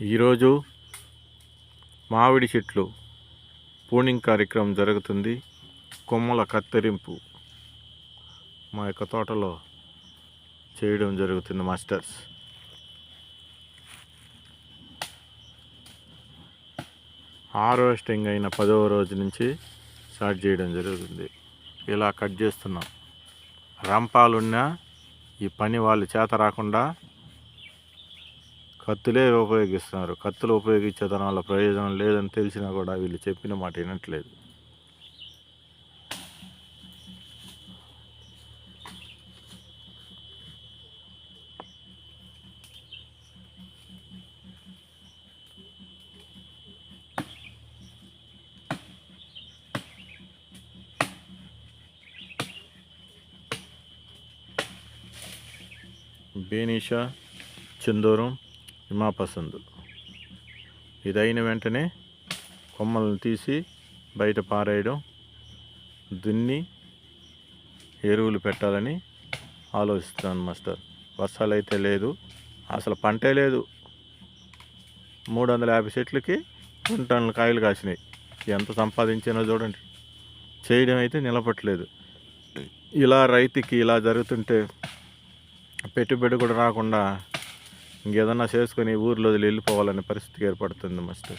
ఈరోజు మామిడి చెట్లు ప్రూనింగ్ కార్యక్రమం జరుగుతుంది. కొమ్మల కత్తిరింపు మా యొక్క తోటలో చేయడం జరుగుతుంది మాస్టర్స్. హార్వెస్టింగ్ అయిన 10వ రోజు నుంచి స్టార్ట్ చేయడం జరుగుతుంది. ఇలా కట్ చేస్తున్నాం. రంపాలున్నా ఈ పని వాళ్ళు చేత రాకుండా కత్తులే ఉపయోగిస్తున్నారు. కత్తులు ఉపయోగించే వల్ల ప్రయోజనం లేదని తెలిసినా కూడా వీళ్ళు చెప్పిన మాట వినట్లేదు. బేనీషా, చిందూరం, హిమాపసందు ఇదైన వెంటనే కొమ్మలను తీసి బయట పారేయడం, దున్ని ఎరువులు పెట్టాలని ఆలోచిస్తాను మాస్టర్. వర్షాలు అయితే లేదు, అసలు పంటే లేదు. 350 చెట్లకి 2 టన్నుల కాయలు కాసినాయి. ఎంత సంపాదించానో చూడండి. చేయడం అయితే నిలబట్టలేదు. ఇలా రైతుకి ఇలా జరుగుతుంటే పెట్టుబడి కూడా రాకుండా ఇంకేదన్నా చేసుకొని ఊర్లో వెళ్ళిపోవాలనే పరిస్థితి ఏర్పడుతుంది మాస్టర్.